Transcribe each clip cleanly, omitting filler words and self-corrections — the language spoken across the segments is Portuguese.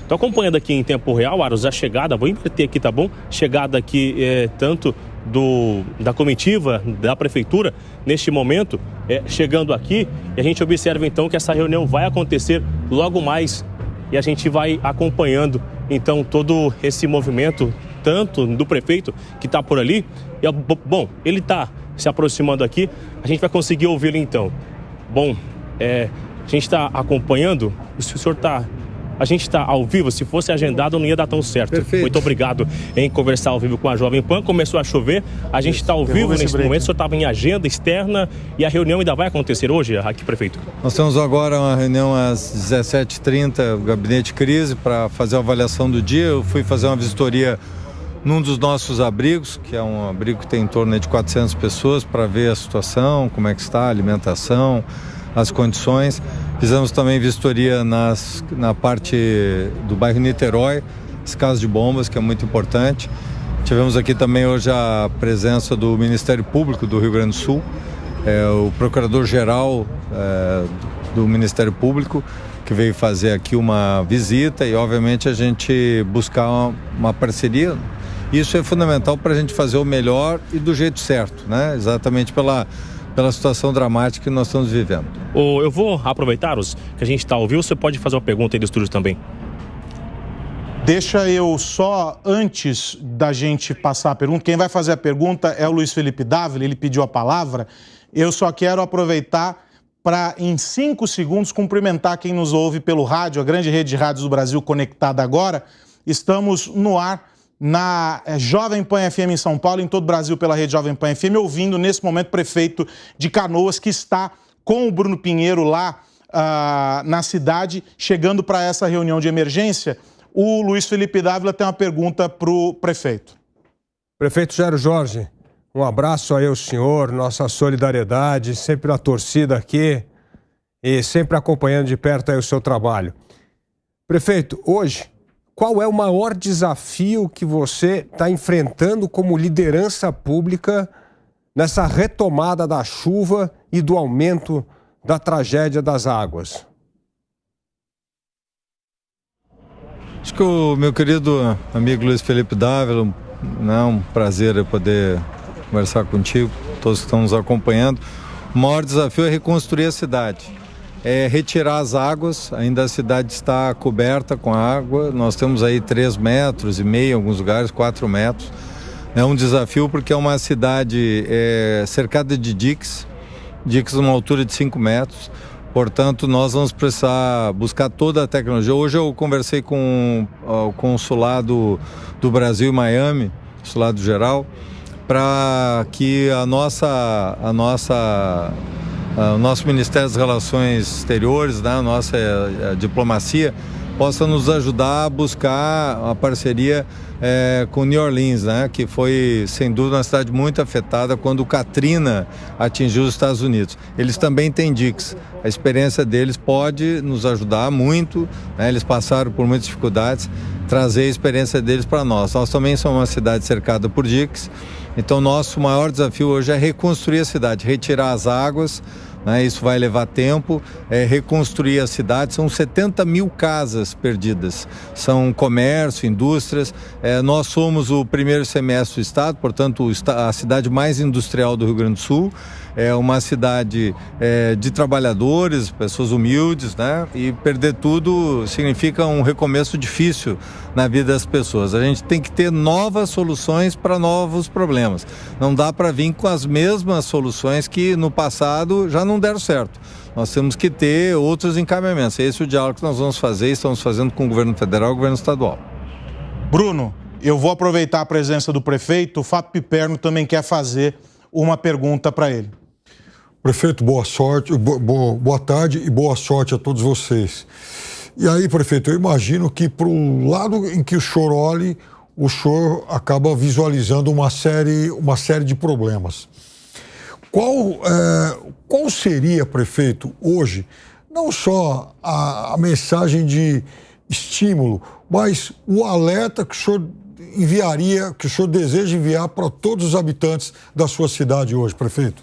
Estou acompanhando aqui em tempo real, Aros, a chegada, vou inverter aqui, tá bom? Chegada aqui tanto da comitiva da prefeitura, neste momento, chegando aqui, e a gente observa então que essa reunião vai acontecer logo mais, e a gente vai acompanhando então todo esse movimento, tanto do prefeito que está por ali, e bom, ele está se aproximando aqui, a gente vai conseguir ouvi-lo então. Bom, a gente está acompanhando, o senhor está... A gente está ao vivo, se fosse agendado não ia dar tão certo. Perfeito. Muito obrigado em conversar ao vivo com a Jovem Pan. Começou a chover, a gente está ao vivo nesse momento, o senhor estava em agenda externa e a reunião ainda vai acontecer hoje aqui, prefeito? Nós temos agora uma reunião às 17h30, o Gabinete de Crise, para fazer a avaliação do dia. Eu fui fazer uma vistoria num dos nossos abrigos, que é um abrigo que tem em torno de 400 pessoas, para ver a situação, como é que está a alimentação, as condições. Fizemos também vistoria na parte do bairro Niterói, as casas de bombas, que é muito importante. Tivemos aqui também hoje a presença do Ministério Público do Rio Grande do Sul, o Procurador-Geral do Ministério Público, que veio fazer aqui uma visita e, obviamente, a gente buscar uma parceria. Isso é fundamental para a gente fazer o melhor e do jeito certo, né? Exatamente pela situação dramática que nós estamos vivendo. Eu vou aproveitar que a gente está ao vivo, você pode fazer uma pergunta aí do estúdio também. Deixa eu só, antes da gente passar a pergunta, quem vai fazer a pergunta é o Luiz Felipe Dávila, ele pediu a palavra. Eu só quero aproveitar para, em 5 segundos, cumprimentar quem nos ouve pelo rádio, a grande rede de rádios do Brasil conectada agora. Estamos no ar na Jovem Pan FM em São Paulo, em todo o Brasil pela rede Jovem Pan FM, ouvindo nesse momento o prefeito de Canoas, que está com o Bruno Pinheiro lá na cidade, chegando para essa reunião de emergência. O Luiz Felipe Dávila tem uma pergunta para o prefeito. Prefeito Jairo Jorge, um abraço aí ao senhor, nossa solidariedade, sempre a torcida aqui e sempre acompanhando de perto aí o seu trabalho. Prefeito, hoje, qual é o maior desafio que você está enfrentando como liderança pública nessa retomada da chuva e do aumento da tragédia das águas? Acho que o meu querido amigo Luiz Felipe Dávila, um prazer eu poder conversar contigo, todos que estão nos acompanhando. O maior desafio é reconstruir a cidade. É retirar as águas, ainda a cidade está coberta com água, nós temos aí 3,5 metros, em alguns lugares 4 metros. É um desafio porque é uma cidade cercada de diques numa altura de 5 metros, portanto nós vamos precisar buscar toda a tecnologia. Hoje eu conversei com o consulado do Brasil em Miami, consulado geral, para que o nosso Ministério das Relações Exteriores, né, a nossa diplomacia, possa nos ajudar a buscar a parceria com New Orleans, né, que foi, sem dúvida, uma cidade muito afetada quando o Katrina atingiu os Estados Unidos. Eles também têm diques. A experiência deles pode nos ajudar muito, né, eles passaram por muitas dificuldades, trazer a experiência deles para nós. Nós também somos uma cidade cercada por diques. Então, nosso maior desafio hoje é reconstruir a cidade, retirar as águas, né? Isso vai levar tempo, reconstruir a cidade. São 70 mil casas perdidas, são comércio, indústrias. Nós somos o primeiro semestre do estado, portanto, a cidade mais industrial do Rio Grande do Sul. É uma cidade de trabalhadores, pessoas humildes, né? E perder tudo significa um recomeço difícil na vida das pessoas. A gente tem que ter novas soluções para novos problemas. Não dá para vir com as mesmas soluções que no passado já não deram certo. Nós temos que ter outros encaminhamentos. Esse é o diálogo que nós vamos fazer e estamos fazendo com o governo federal e o governo estadual. Bruno, eu vou aproveitar a presença do prefeito. O Fábio Piperno também quer fazer uma pergunta para ele. Prefeito, boa sorte, boa tarde e boa sorte a todos vocês. E aí, prefeito, eu imagino que para o lado em que o senhor olhe, o senhor acaba visualizando uma série de problemas. Qual seria, prefeito, hoje, não só a mensagem de estímulo, mas o alerta que o senhor enviaria, que o senhor deseja enviar para todos os habitantes da sua cidade hoje, prefeito?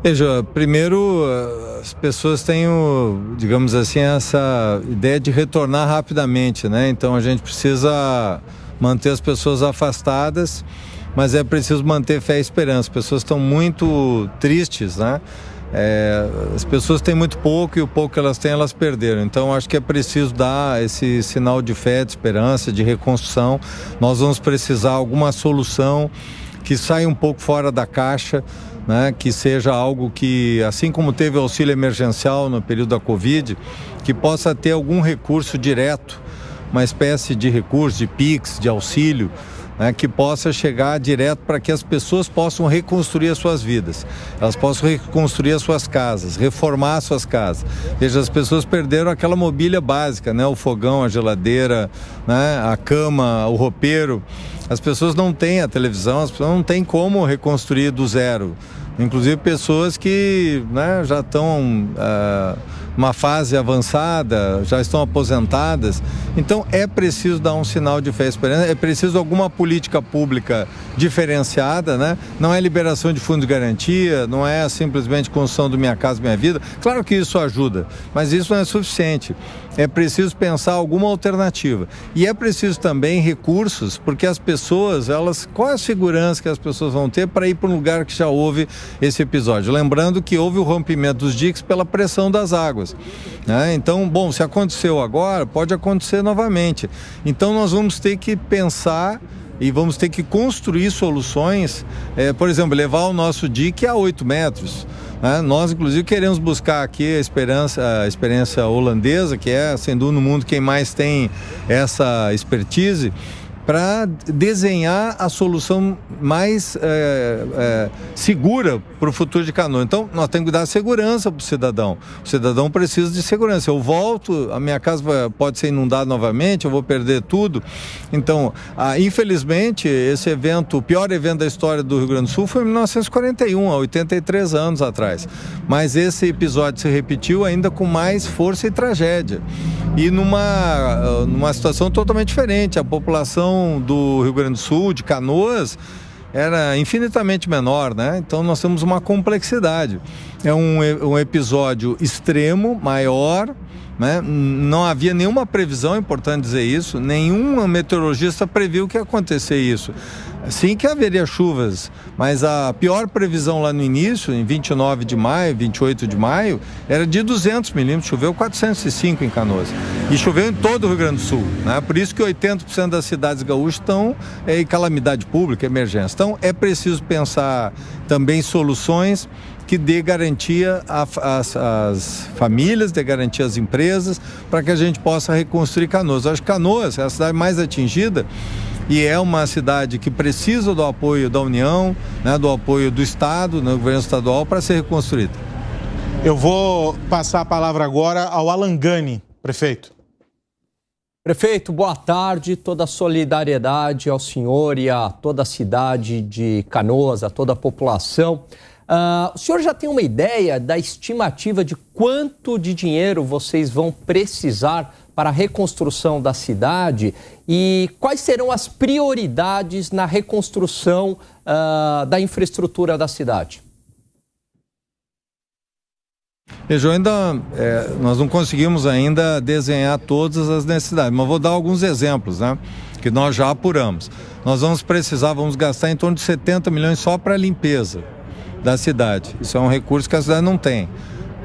Veja, primeiro, as pessoas têm, digamos assim, essa ideia de retornar rapidamente, né? Então a gente precisa manter as pessoas afastadas, mas é preciso manter fé e esperança. As pessoas estão muito tristes, né? As pessoas têm muito pouco e o pouco que elas têm, elas perderam. Então acho que é preciso dar esse sinal de fé, de esperança, de reconstrução. Nós vamos precisar de alguma solução que saia um pouco fora da caixa, né? Que seja algo que, assim como teve auxílio emergencial no período da Covid, que possa ter algum recurso direto, uma espécie de recurso, de PIX, de auxílio, né, que possa chegar direto para que as pessoas possam reconstruir as suas vidas, elas possam reconstruir as suas casas, reformar as suas casas. Veja, as pessoas perderam aquela mobília básica, né, o fogão, a geladeira, né, a cama, o roupeiro. As pessoas não têm a televisão, as pessoas não têm como reconstruir do zero. Inclusive pessoas que, né, já estão numa fase avançada, já estão aposentadas. Então é preciso dar um sinal de fé e esperança, é preciso alguma política pública diferenciada, né? Não é liberação de fundo de garantia, não é simplesmente construção do Minha Casa Minha Vida. Claro que isso ajuda, mas isso não é suficiente. É preciso pensar alguma alternativa. E é preciso também recursos, porque as pessoas, qual é a segurança que as pessoas vão ter para ir para um lugar que já houve esse episódio? Lembrando que houve o rompimento dos diques pela pressão das águas, né? Então, bom, se aconteceu agora, pode acontecer novamente. Então nós vamos ter que pensar e vamos ter que construir soluções, por exemplo, levar o nosso dique a 8 metros. Nós, inclusive, queremos buscar aqui a experiência holandesa, que é, sem dúvida, no mundo quem mais tem essa expertise, para desenhar a solução mais segura para o futuro de Canoas. Então, nós temos que dar segurança para o cidadão. O cidadão precisa de segurança. Eu volto, a minha casa pode ser inundada novamente, eu vou perder tudo. Então, infelizmente, esse evento, o pior evento da história do Rio Grande do Sul foi em 1941, há 83 anos atrás. Mas esse episódio se repetiu ainda com mais força e tragédia. E numa situação totalmente diferente. A população do Rio Grande do Sul, de Canoas, era infinitamente menor, né? Então nós temos uma complexidade. É um episódio extremo, maior, né? Não havia nenhuma previsão, é importante dizer isso, nenhum meteorologista previu que ia acontecer isso. Sim que haveria chuvas, mas a pior previsão lá no início, em 29 de maio, 28 de maio, era de 200 milímetros, choveu 405 em Canoas. E choveu em todo o Rio Grande do Sul, né? Por isso que 80% das cidades gaúchas estão em calamidade pública, emergência. Então é preciso pensar também soluções que dê garantia às famílias, dê garantia às empresas, para que a gente possa reconstruir Canoas. Eu acho que Canoas é a cidade mais atingida e é uma cidade que precisa do apoio da União, né, do apoio do Estado, do governo estadual, para ser reconstruída. Eu vou passar a palavra agora ao Alan Gani, prefeito. Prefeito, boa tarde, toda a solidariedade ao senhor e a toda a cidade de Canoas, a toda a população. O senhor já tem uma ideia da estimativa de quanto de dinheiro vocês vão precisar para a reconstrução da cidade e quais serão as prioridades na reconstrução da infraestrutura da cidade? Veja, nós não conseguimos ainda desenhar todas as necessidades, mas vou dar alguns exemplos, né, que nós já apuramos. Nós vamos gastar em torno de 70 milhões só para a limpeza da cidade. Isso é um recurso que a cidade não tem.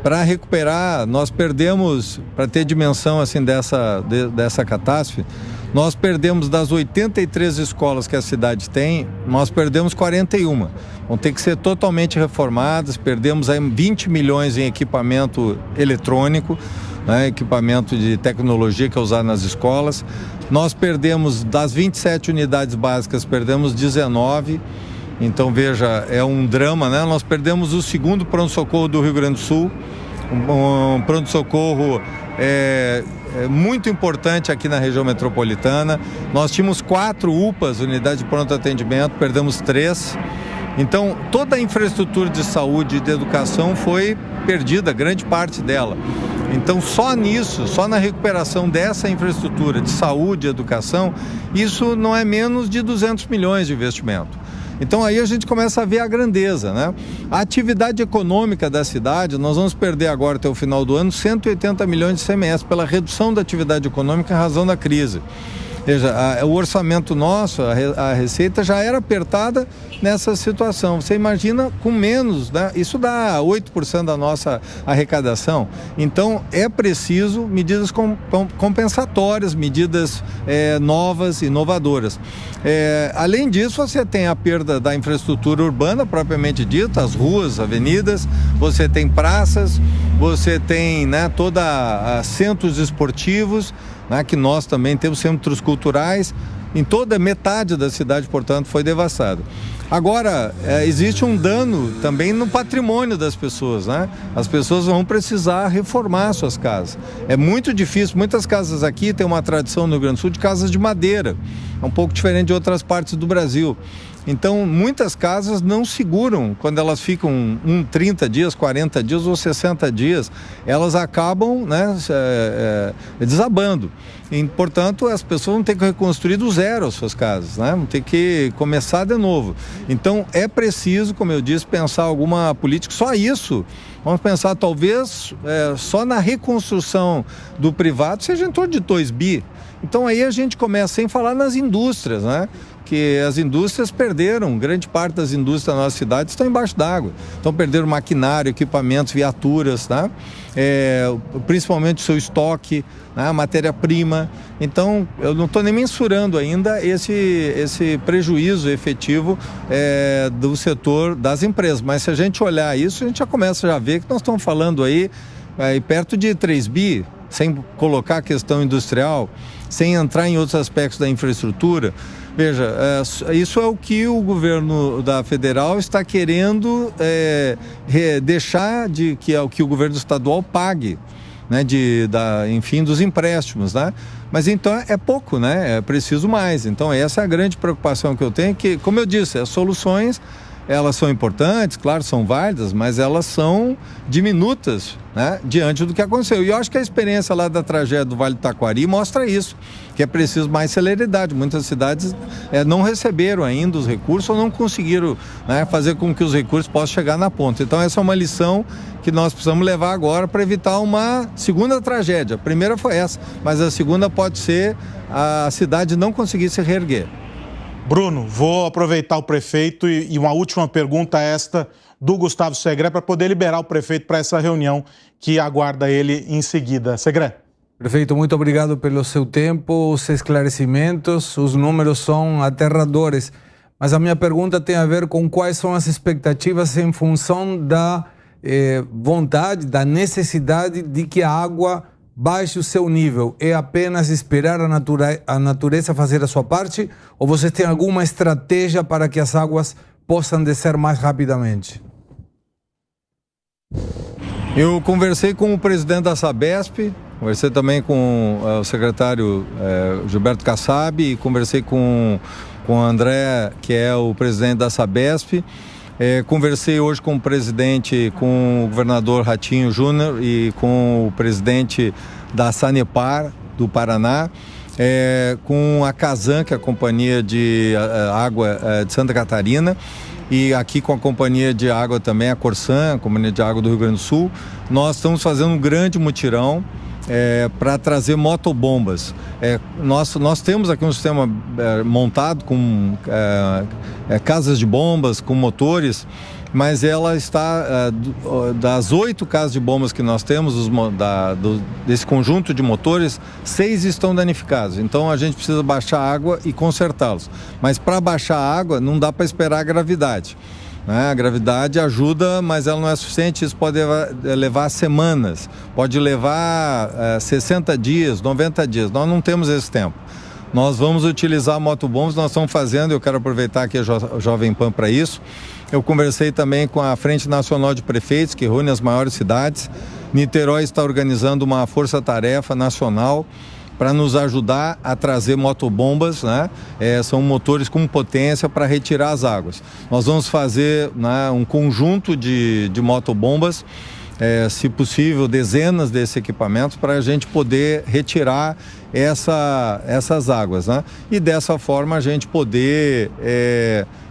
Para recuperar, nós perdemos, para ter dimensão assim dessa catástrofe, nós perdemos das 83 escolas que a cidade tem, nós perdemos 41. Vão ter que ser totalmente reformadas, perdemos aí 20 milhões em equipamento eletrônico, né, equipamento de tecnologia que é usado nas escolas. Nós perdemos, das 27 unidades básicas, perdemos 19. Então, veja, é um drama, né? Nós perdemos o 2º pronto-socorro do Rio Grande do Sul, um pronto-socorro muito importante aqui na região metropolitana. Nós tínhamos 4 UPAs, unidades de pronto atendimento, perdemos 3. Então, toda a infraestrutura de saúde e de educação foi perdida, grande parte dela. Então, só nisso, só na recuperação dessa infraestrutura de saúde e educação, isso não é menos de 200 milhões de investimento. Então aí a gente começa a ver a grandeza, né? A atividade econômica da cidade, nós vamos perder agora até o final do ano 180 milhões de CMS pela redução da atividade econômica em razão da crise. Veja, o orçamento nosso, a receita já era apertada nessa situação. Você imagina com menos, né? Isso dá 8% da nossa arrecadação. Então, é preciso medidas compensatórias, medidas novas, inovadoras. Além disso, você tem a perda da infraestrutura urbana, propriamente dita, as ruas, avenidas, você tem praças, você tem, né, centros esportivos, né, que nós também temos centros culturais, em toda metade da cidade, portanto, foi devastada. Agora, existe um dano também no patrimônio das pessoas, né? As pessoas vão precisar reformar suas casas. É muito difícil, muitas casas aqui têm uma tradição no Rio Grande do Sul de casas de madeira, é um pouco diferente de outras partes do Brasil. Então, muitas casas não seguram quando elas ficam 30 dias, 40 dias ou 60 dias, elas acabam, né, desabando. E, portanto, as pessoas vão ter que reconstruir do zero as suas casas, né? Vão ter que começar de novo. Então, é preciso, como eu disse, pensar alguma política, só isso. Vamos pensar, talvez, só na reconstrução do privado seja em torno de 2 bi. Então, aí a gente começa, sem falar nas indústrias, né? Que as indústrias perderam, grande parte das indústrias da nossa cidade estão embaixo d'água. Então perderam maquinário, equipamentos, viaturas, tá? Principalmente o seu estoque, né? Matéria-prima. Então eu não estou nem mensurando ainda esse prejuízo efetivo do setor das empresas. Mas se a gente olhar isso, a gente já começa a ver que nós estamos falando aí perto de 3 bi, sem colocar a questão industrial, sem entrar em outros aspectos da infraestrutura. Veja, isso é o que o governo da federal está querendo deixar que o governo estadual pague, né, enfim, dos empréstimos, né? Mas então é pouco, né? É preciso mais. Então essa é a grande preocupação que eu tenho, que, como eu disse, as soluções, elas são importantes, claro, são válidas, mas elas são diminutas, né, diante do que aconteceu. E eu acho que a experiência lá da tragédia do Vale do Taquari mostra isso, que é preciso mais celeridade. Muitas cidades não receberam ainda os recursos ou não conseguiram, né, fazer com que os recursos possam chegar na ponta. Então essa é uma lição que nós precisamos levar agora para evitar uma segunda tragédia. A primeira foi essa, mas a segunda pode ser a cidade não conseguir se reerguer. Bruno, vou aproveitar o prefeito e uma última pergunta esta do Gustavo Segré para poder liberar o prefeito para essa reunião que aguarda ele em seguida. Segré. Prefeito, muito obrigado pelo seu tempo, os esclarecimentos, os números são aterradores, mas a minha pergunta tem a ver com quais são as expectativas em função da vontade, da necessidade de que a água baixe o seu nível. É apenas esperar a natureza fazer a sua parte ou você tem alguma estratégia para que as águas possam descer mais rapidamente? Eu conversei com o presidente da Sabesp, conversei também com o secretário Gilberto Kassab e conversei com o André, que é o presidente da Sabesp. Conversei hoje com o presidente, com o governador Ratinho Júnior e com o presidente da Sanepar do Paraná, com a Casan, que é a companhia de água de Santa Catarina, e aqui com a companhia de água também, a Corsan, a companhia de água do Rio Grande do Sul. Nós estamos fazendo um grande mutirão para trazer motobombas. Nós temos aqui um sistema montado com casas de bombas, com motores, mas ela está, das 8 casas de bombas que nós temos, desse conjunto de motores, 6 estão danificados. Então a gente precisa baixar a água e consertá-los. Mas para baixar a água não dá para esperar a gravidade. A gravidade ajuda, mas ela não é suficiente, isso pode levar semanas, pode levar 60 dias, 90 dias, nós não temos esse tempo. Nós vamos utilizar motobombas, nós estamos fazendo, eu quero aproveitar aqui a Jovem Pan para isso. Eu conversei também com a Frente Nacional de Prefeitos, que reúne as maiores cidades. Niterói está organizando uma força-tarefa nacional para nos ajudar a trazer motobombas, né? São motores com potência para retirar as águas. Nós vamos fazer, né, um conjunto de motobombas, se possível, dezenas desses equipamentos para a gente poder retirar essas águas, né? E dessa forma a gente poder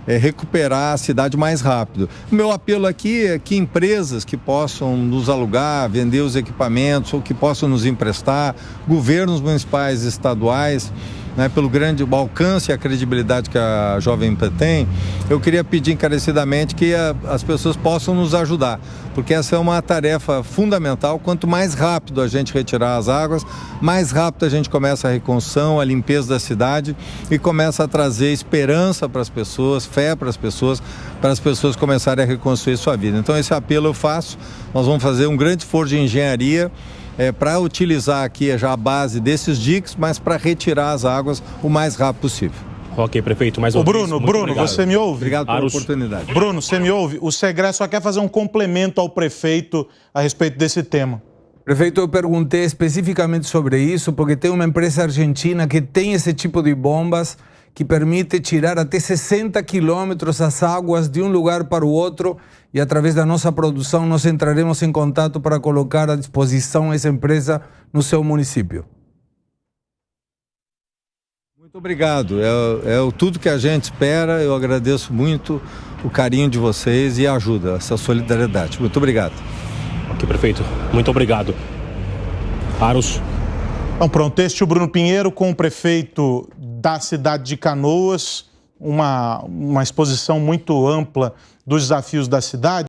recuperar a cidade mais rápido. O meu apelo aqui é que empresas que possam nos alugar, vender os equipamentos ou que possam nos emprestar, governos municipais e estaduais, né, pelo grande alcance e a credibilidade que a Jovem Pan tem, eu queria pedir encarecidamente que as pessoas possam nos ajudar, porque essa é uma tarefa fundamental. Quanto mais rápido a gente retirar as águas, mais rápido a gente começa a reconstrução, a limpeza da cidade e começa a trazer esperança para as pessoas, fé para as pessoas começarem a reconstruir sua vida. Então esse apelo eu faço, nós vamos fazer um grande esforço de engenharia para utilizar aqui já a base desses diques, mas para retirar as águas o mais rápido possível. Ok, prefeito, mais uma vez. Bruno, você me ouve? Obrigado pela oportunidade. Bruno, você me ouve? O Segré só quer fazer um complemento ao prefeito a respeito desse tema. Prefeito, eu perguntei especificamente sobre isso porque tem uma empresa argentina que tem esse tipo de bombas que permite tirar até 60 quilômetros as águas de um lugar para o outro, e através da nossa produção nós entraremos em contato para colocar à disposição essa empresa no seu município. Muito obrigado, tudo que a gente espera. Eu agradeço muito o carinho de vocês e a ajuda, essa solidariedade. Muito obrigado. Ok, prefeito, muito obrigado. Aros. Então pronto, este é o Bruno Pinheiro com o prefeito da cidade de Canoas, uma exposição muito ampla dos desafios da cidade.